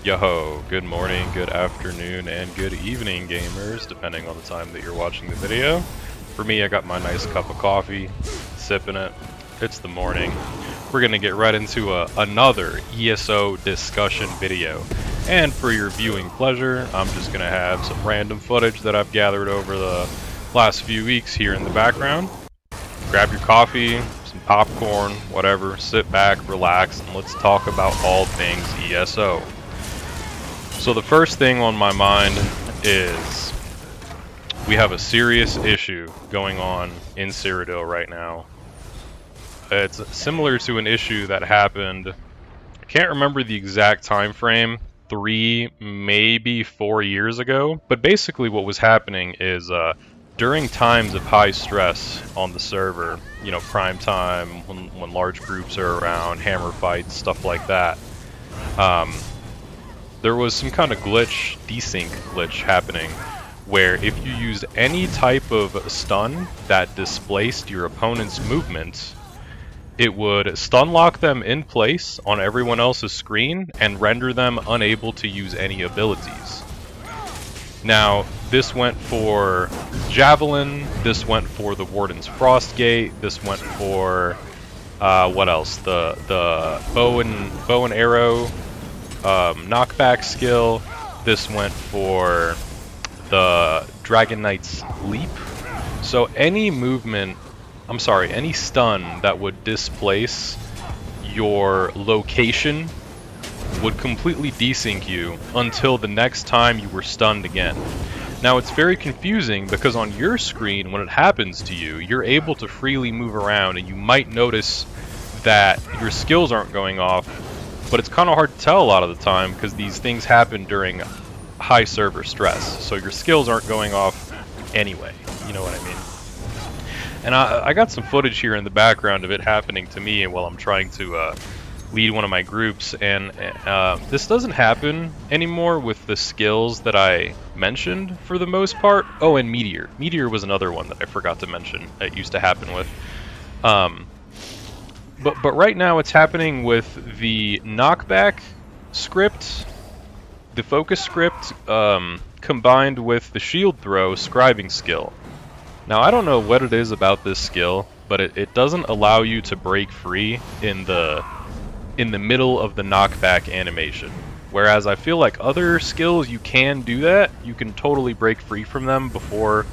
Yo, good morning, good afternoon, and good evening, gamers, depending on the time that you're watching the video. For me, I got my nice cup of coffee, sipping it. It's the morning. We're gonna get right into another ESO discussion video. And for your viewing pleasure, I'm just gonna have some random footage that I've gathered over the last few weeks here in the background. Grab your coffee, some popcorn, whatever, sit back, relax, and let's talk about all things ESO. So the first thing on my mind is we have a serious issue going on in Cyrodiil right now. It's similar to an issue that happened, I can't remember the exact time frame, 3, maybe 4 years ago, but basically what was happening is during times of high stress on the server, you know, prime time, when large groups are around, hammer fights, stuff like that, there was some kind of glitch, desync glitch happening, where if you used any type of stun that displaced your opponent's movement, it would stun lock them in place on everyone else's screen and render them unable to use any abilities. Now, this went for Javelin, this went for the Warden's Frostgate, this went for, what else? The bow and arrow knockback skill. This went for the Dragon Knight's Leap. So any any stun that would displace your location would completely desync you until the next time you were stunned again. Now it's very confusing because on your screen, when it happens to you, you're able to freely move around and you might notice that your skills aren't going off, but it's kind of hard to tell a lot of the time because these things happen during high server stress, so your skills aren't going off anyway, you know what I mean? And I got some footage here in the background of it happening to me while I'm trying to lead one of my groups, and this doesn't happen anymore with the skills that I mentioned for the most part. Oh, and Meteor. Meteor was another one that I forgot to mention it used to happen with. But right now it's happening with the knockback script, the focus script, combined with the shield throw scribing skill. Now I don't know what it is about this skill, but it doesn't allow you to break free in the middle of the knockback animation. Whereas I feel like other skills you can do that, you can totally break free from them before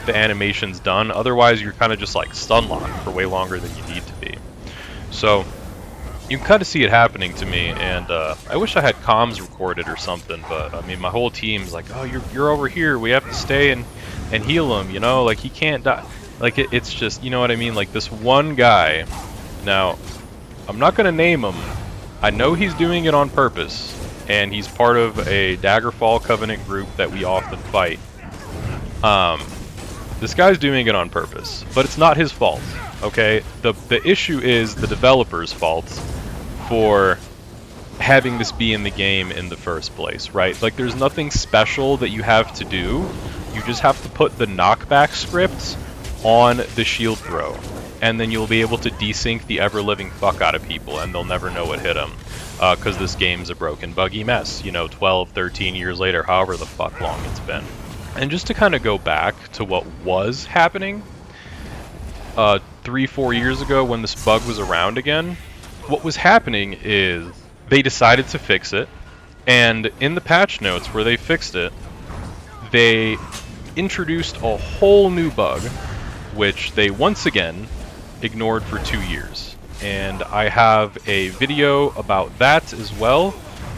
the animation's done. Otherwise you're kind of just like stun locked for way longer than you need to be. So you can kind of see it happening to me, and I wish I had comms recorded or something, but I mean my whole team's like, oh, you're over here, we have to stay and heal him, you know, like he can't die. Like it's just, you know what I mean, like this one guy. Now I'm not gonna name him. I know he's doing it on purpose, and he's part of a Daggerfall Covenant group that we often fight. This guy's doing it on purpose, but it's not his fault. Okay, the issue is the developer's fault for having this be in the game in the first place, right? Like there's nothing special that you have to do. You just have to put the knockback script on the shield throw, and then you'll be able to desync the ever-living fuck out of people, and they'll never know what hit them. Because this game's a broken, buggy mess, you know, 12, 13 years later, however the fuck long it's been. And just to kind of go back to what was happening 3-4 years ago when this bug was around again, what was happening is they decided to fix it, and in the patch notes where they fixed it, they introduced a whole new bug, which they once again ignored for 2 years. And I have a video about that as well.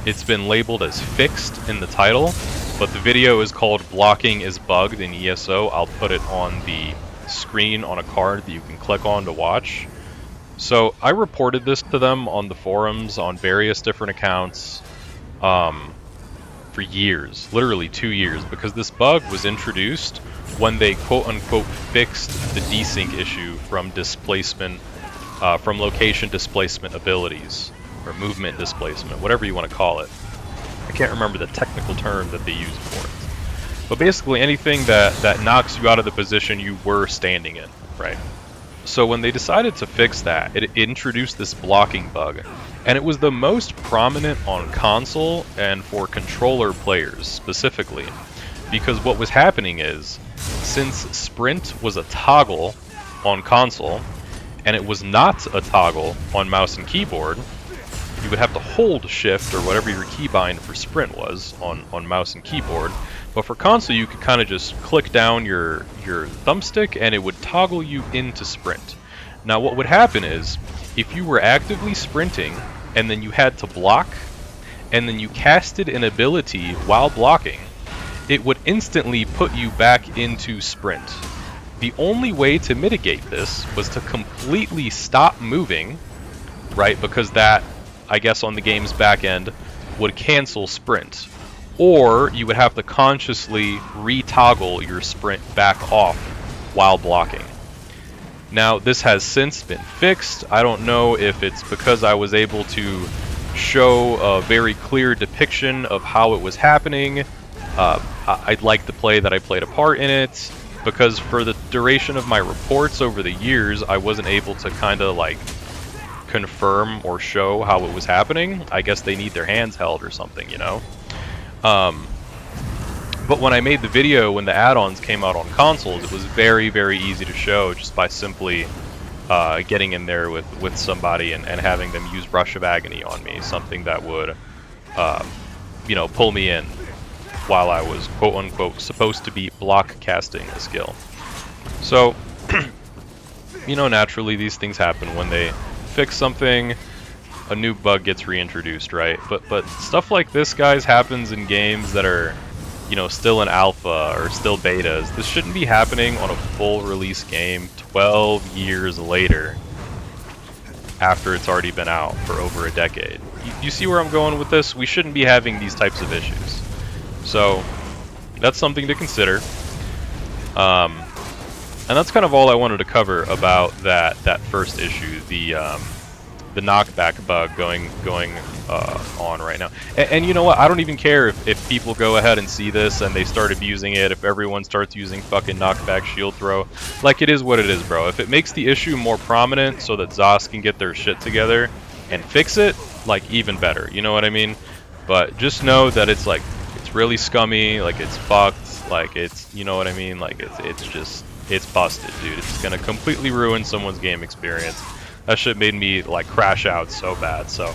It's been labeled as fixed in the title, but the video is called Blocking is Bugged in ESO. I'll put it on the screen on a card that you can click on to watch. So I reported this to them on the forums on various different accounts for years, literally 2 years, because this bug was introduced when they quote-unquote fixed the desync issue from displacement, from location displacement abilities, or movement displacement, whatever you want to call it. I can't remember the technical term that they use for it. But basically anything that knocks you out of the position you were standing in, right? So when they decided to fix that, it introduced this blocking bug, and it was the most prominent on console and for controller players specifically, because what was happening is, since sprint was a toggle on console, and it was not a toggle on mouse and keyboard, you would have to hold shift or whatever your keybind for sprint was on mouse and keyboard. But for console, you could kind of just click down your thumbstick and it would toggle you into sprint. Now what would happen is, if you were actively sprinting and then you had to block, and then you casted an ability while blocking, it would instantly put you back into sprint. The only way to mitigate this was to completely stop moving, right? Because that, I guess on the game's back end, would cancel sprint. Or you would have to consciously re-toggle your sprint back off while blocking. Now, this has since been fixed. I don't know if it's because I was able to show a very clear depiction of how it was happening. I'd like to play that I played a part in it, because for the duration of my reports over the years, I wasn't able to kind of like confirm or show how it was happening. I guess they need their hands held or something, you know? But when I made the video, when the add-ons came out on consoles, it was very, very easy to show just by simply getting in there with somebody and having them use Rush of Agony on me, something that would, you know, pull me in while I was quote-unquote supposed to be block casting a skill. So, you know, naturally these things happen. When they fix something, a new bug gets reintroduced, right? But stuff like this, guys, happens in games that are, you know, still in alpha or still betas. This shouldn't be happening on a full release game 12 years later, after it's already been out for over a decade. You see where I'm going with this? We shouldn't be having these types of issues. So that's something to consider. And that's kind of all I wanted to cover about that first issue, the knockback bug going on right now. And you know what? I don't even care if people go ahead and see this and they start abusing it, if everyone starts using fucking knockback shield throw. Like, it is what it is, bro. If it makes the issue more prominent so that ZOS can get their shit together and fix it, like, even better. You know what I mean? But just know that it's like, it's really scummy, like it's fucked, like it's, you know what I mean? Like it's just, it's busted, dude. It's gonna completely ruin someone's game experience. That shit made me like crash out so bad. So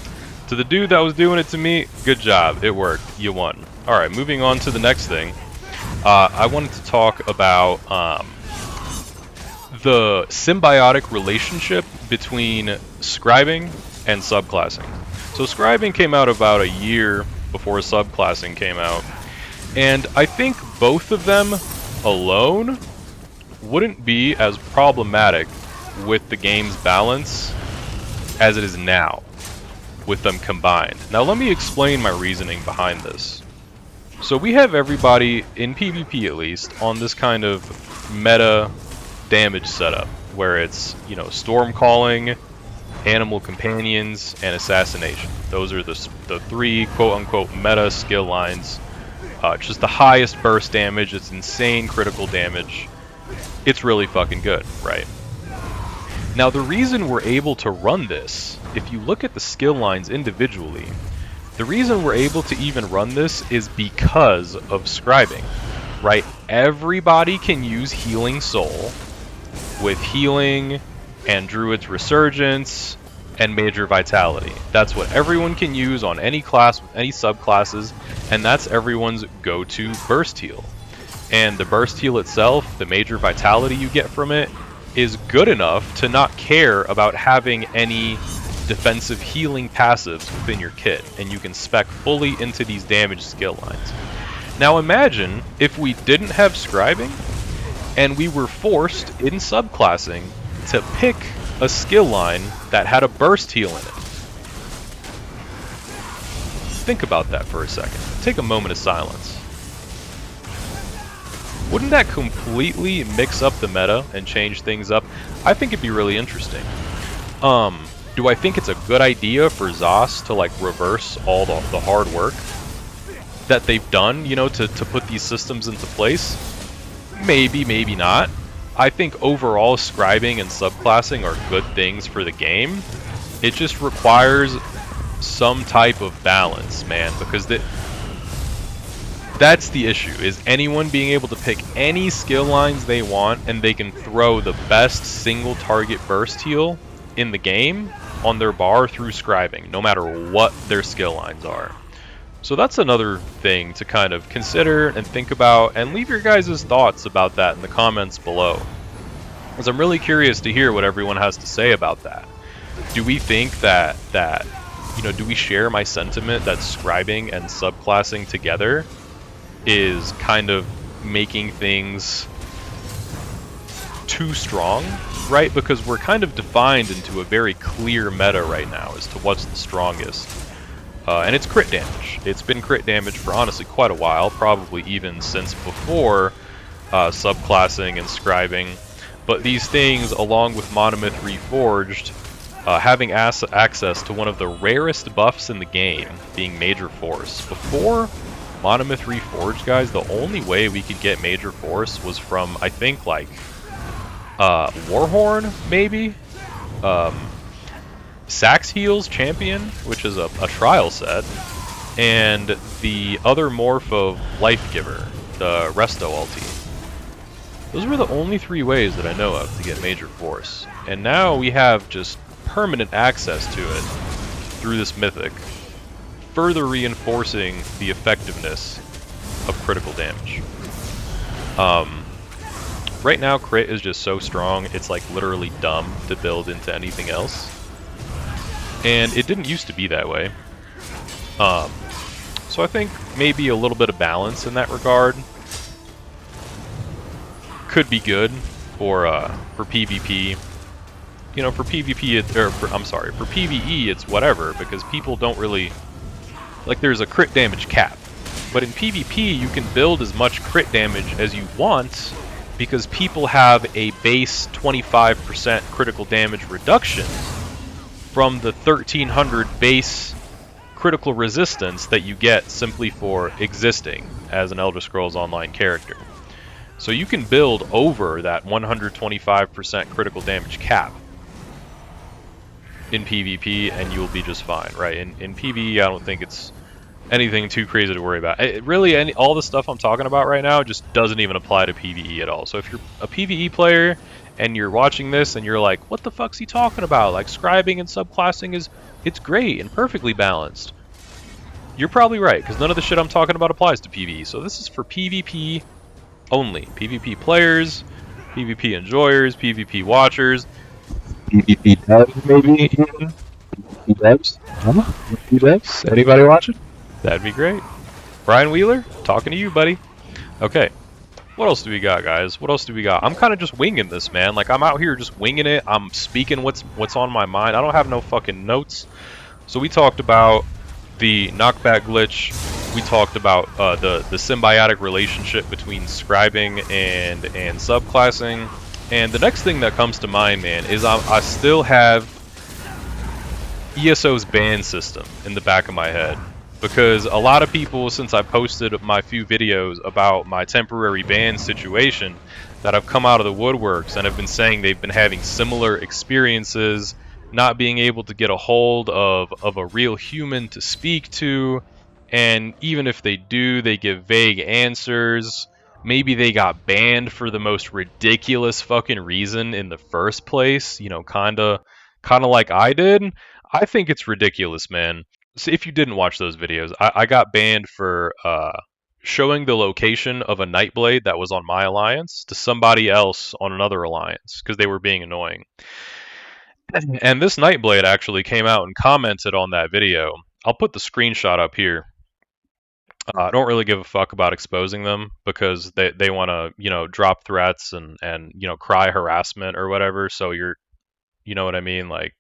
to the dude that was doing it to me, good job. It worked. You won. Alright, moving on to the next thing. I wanted to talk about the symbiotic relationship between scribing and subclassing. So scribing came out about a year before subclassing came out, and I think both of them alone wouldn't be as problematic with the game's balance as it is now with them combined. Now let me explain my reasoning behind this. So we have everybody, in PvP at least, on this kind of meta damage setup where it's, you know, storm calling, animal companions, and assassination. Those are the three quote-unquote meta skill lines. Just the highest burst damage, it's insane critical damage. It's really fucking good, right? Now the reason we're able to run this, if you look at the skill lines individually, the reason we're able to even run this is because of scribing, right? Everybody can use Healing Soul with healing and Druid's Resurgence and Major Vitality. That's what everyone can use on any class with any subclasses, and that's everyone's go-to burst heal. And the burst heal itself, the Major Vitality you get from it, is good enough to not care about having any defensive healing passives within your kit, and you can spec fully into these damage skill lines. Now imagine if we didn't have scribing, and we were forced in subclassing to pick a skill line that had a burst heal in it. Think about that for a second. Take a moment of silence. Wouldn't that completely mix up the meta and change things up? I think it'd be really interesting. Do I think it's a good idea for ZOS to like reverse all the hard work that they've done, you know, to put these systems into place? Maybe, maybe not. I think overall scribing and subclassing are good things for the game. It just requires some type of balance, man, because that's the issue, is anyone being able to pick any skill lines they want and they can throw the best single target burst heal in the game on their bar through scribing, no matter what their skill lines are. So that's another thing to kind of consider and think about, and leave your guys' thoughts about that in the comments below, because I'm really curious to hear what everyone has to say about that. Do we think that do we share my sentiment that scribing and subclassing together is kind of making things too strong, right? Because we're kind of defined into a very clear meta right now as to what's the strongest. And it's crit damage. It's been crit damage for honestly quite a while, probably even since before subclassing and scribing. But these things, along with Monomyth Reforged, having access to one of the rarest buffs in the game, being Major Force. Before Monomyth Reforged, guys, the only way we could get Major Force was from, I think, like, Warhorn, maybe? Sax Heals Champion, which is a trial set, and the other morph of Life Giver, the Resto ulti. Those were the only 3 ways that I know of to get Major Force. And now we have just permanent access to it through this mythic, further reinforcing the effectiveness of critical damage. Right now, crit is just so strong, it's like literally dumb to build into anything else. And it didn't used to be that way. So I think maybe a little bit of balance in that regard could be good for PvP. You know, for PvP, for PvE, it's whatever, because people don't really, like, there's a crit damage cap. But in PvP, you can build as much crit damage as you want, because people have a base 25% critical damage reduction from the 1300 base critical resistance that you get simply for existing as an Elder Scrolls Online character. So you can build over that 125% critical damage cap in PvP, and you'll be just fine, right? In PvE, I don't think it's anything too crazy to worry about. All the stuff I'm talking about right now just doesn't even apply to PvE at all. So if you're a PvE player and you're watching this and you're like, what the fuck's he talking about? Like, scribing and subclassing it's great and perfectly balanced. You're probably right, because none of the shit I'm talking about applies to PvE. So this is for PvP only. PvP players, PvP enjoyers, PvP watchers. PvP devs, maybe even? PvP devs? Huh? PvP devs? Anybody watching? That'd be great. Brian Wheeler, talking to you, buddy. Okay. What else do we got, guys? What else do we got? I'm kind of just winging this, man. Like, I'm out here just winging it. I'm speaking what's on my mind. I don't have no fucking notes. So we talked about the knockback glitch. We talked about the symbiotic relationship between scribing and subclassing. And the next thing that comes to mind, man, is I still have ESO's ban system in the back of my head. Because a lot of people, since I posted my few videos about my temporary ban situation, that have come out of the woodworks and have been saying they've been having similar experiences, not being able to get a hold of a real human to speak to, and even if they do, they give vague answers. Maybe they got banned for the most ridiculous fucking reason in the first place, you know, kinda like I did. I think it's ridiculous, man. So if you didn't watch those videos, I got banned for showing the location of a Nightblade that was on my alliance to somebody else on another alliance because they were being annoying. And this Nightblade actually came out and commented on that video. I'll put the screenshot up here. I don't really give a fuck about exposing them because they want to, you know, drop threats and you know, cry harassment or whatever. So you know what I mean? Like,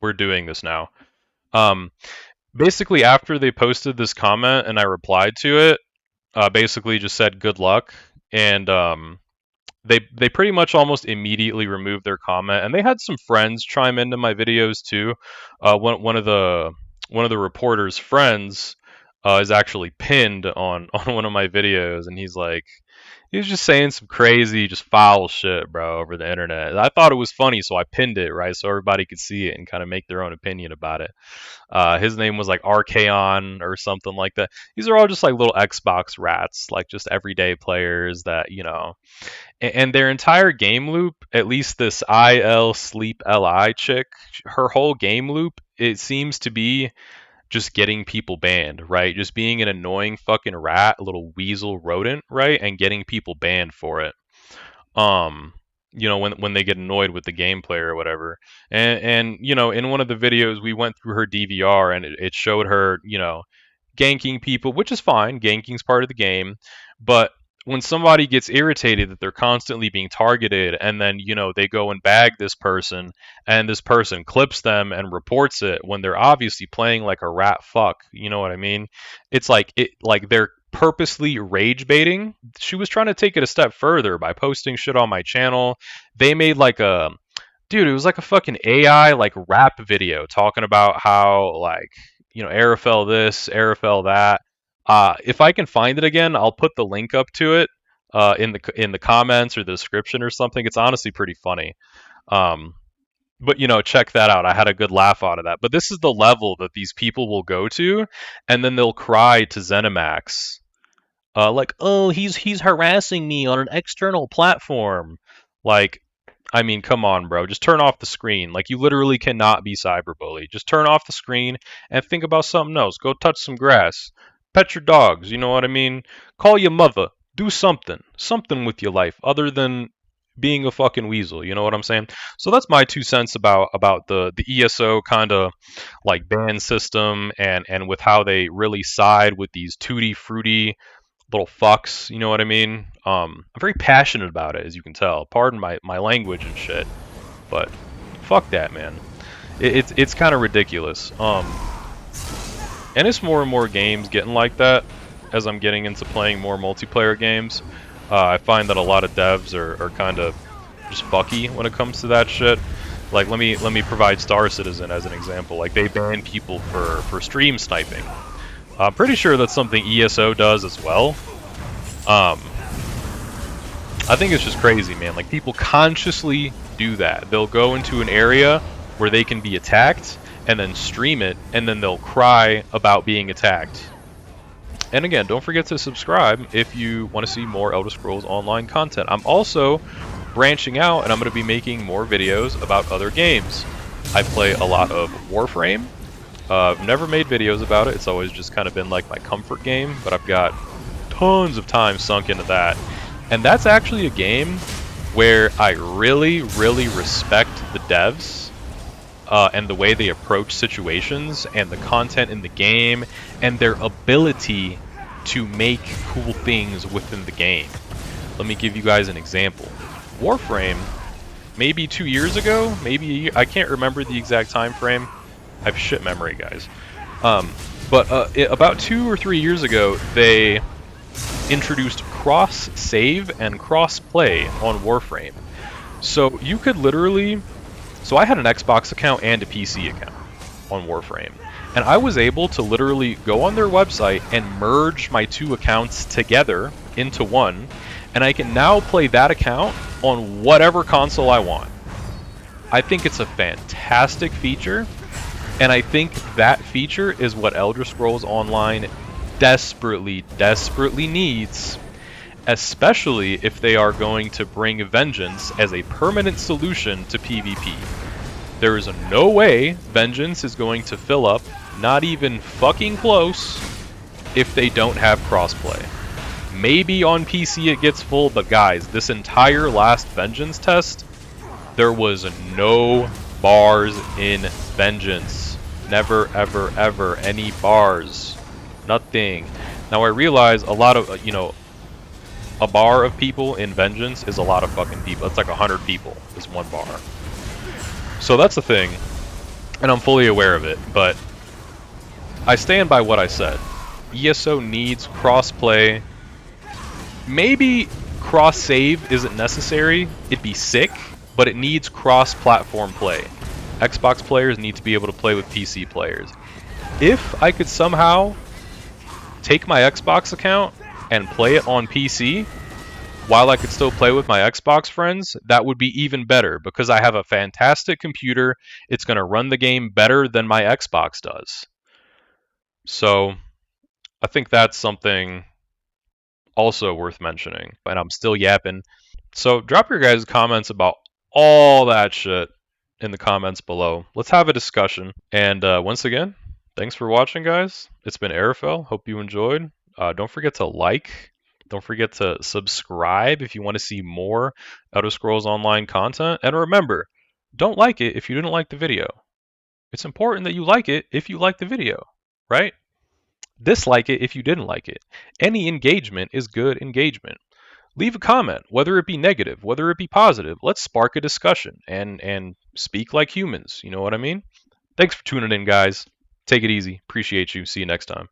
we're doing this now. Basically, after they posted this comment and I replied to it, basically just said good luck, and they pretty much almost immediately removed their comment. And they had some friends chime into my videos too. One of the reporter's friends is actually pinned on one of my videos, and he's like, he was just saying some crazy, just foul shit, bro, over the internet. I thought it was funny, so I pinned it, right, so everybody could see it and kind of make their own opinion about it. His name was like Archaon or something like that. These are all just like little Xbox rats, like just everyday players that, you know, and their entire game loop, at least this IL Sleep Li chick, her whole game loop, it seems to be just getting people banned, right? Just being an annoying fucking rat, a little weasel rodent, right? And getting people banned for it. Um, you know, when they get annoyed with the gameplay or whatever. And you know, in one of the videos we went through her DVR and it showed her, you know, ganking people, which is fine. Ganking's part of the game. But when somebody gets irritated that they're constantly being targeted and then, you know, they go and bag this person and this person clips them and reports it when they're obviously playing like a rat fuck, you know what I mean? It's like they're purposely rage baiting. She was trying to take it a step further by posting shit on my channel. They made like a dude, it was like a fucking AI like rap video talking about how like, you know, Araphel this, Araphel that. If I can find it again, I'll put the link up to it in the comments or the description or something. It's honestly pretty funny. Um, but you know, check that out. I had a good laugh out of that. But this is the level that these people will go to, and then they'll cry to Zenimax, like, "Oh, he's harassing me on an external platform." Like, I mean, come on, bro. Just turn off the screen. Like, you literally cannot be cyberbullied. Just turn off the screen and think about something else. Go touch some grass. Pet your dogs. You know what I mean? Call your mother. Do something. Something with your life other than being a fucking weasel. You know what I'm saying? So that's my 2 cents about the ESO kind of like ban system and with how they really side with these tutti fruity little fucks, you know what I mean? I'm very passionate about it, as you can tell. Pardon my language and shit, but fuck that, man. It's kind of ridiculous. And it's more and more games getting like that as I'm getting into playing more multiplayer games. I find that a lot of devs are kind of just fucky when it comes to that shit. Like, let me provide Star Citizen as an example. Like, they ban people for stream sniping. I'm pretty sure that's something ESO does as well. I think it's just crazy, man. Like, people consciously do that. They'll go into an area where they can be attacked and then stream it, and then they'll cry about being attacked. And again, don't forget to subscribe if you want to see more Elder Scrolls Online content. I'm also branching out, and I'm going to be making more videos about other games. I play a lot of Warframe. I've never made videos about it. It's always just kind of been like my comfort game, but I've got tons of time sunk into that. And that's actually a game where I really, really respect the devs and the way they approach situations and the content in the game and their ability to make cool things within the game. Let me give you guys an example. Warframe, maybe 2 years ago, maybe a year, I can't remember the exact time frame. I have shit memory, guys. About 2 or 3 years ago, they introduced cross-save and cross-play on Warframe. So you could literally... So I had an Xbox account and a PC account on Warframe. And I was able to literally go on their website and merge my 2 accounts together into one. And I can now play that account on whatever console I want. I think it's a fantastic feature. And I think that feature is what Elder Scrolls Online desperately, desperately needs, especially if they are going to bring Vengeance as a permanent solution to PvP. There is no way Vengeance is going to fill up, not even fucking close, if they don't have crossplay. Maybe on PC it gets full, but guys, this entire last Vengeance test, there was no bars in Vengeance. Never, ever, ever any bars. Nothing. Now I realize a lot of, a bar of people in Vengeance is a lot of fucking people. It's like 100 people is one bar. So that's the thing, and I'm fully aware of it, but I stand by what I said. ESO needs crossplay. Maybe cross-save isn't necessary. It'd be sick, but it needs cross-platform play. Xbox players need to be able to play with PC players. If I could somehow take my Xbox account and play it on PC while I could still play with my Xbox friends, that would be even better because I have a fantastic computer. It's going to run the game better than my Xbox does. So I think that's something also worth mentioning. And I'm still yapping. So drop your guys' comments about all that shit in the comments below. Let's have a discussion. And once again, thanks for watching, guys. It's been Araphel. Hope you enjoyed. Don't forget to like. Don't forget to subscribe if you want to see more Elder Scrolls Online content. And remember, don't like it if you didn't like the video. It's important that you like it if you like the video, right? Dislike it if you didn't like it. Any engagement is good engagement. Leave a comment, whether it be negative, whether it be positive. Let's spark a discussion and speak like humans. You know what I mean? Thanks for tuning in, guys. Take it easy. Appreciate you. See you next time.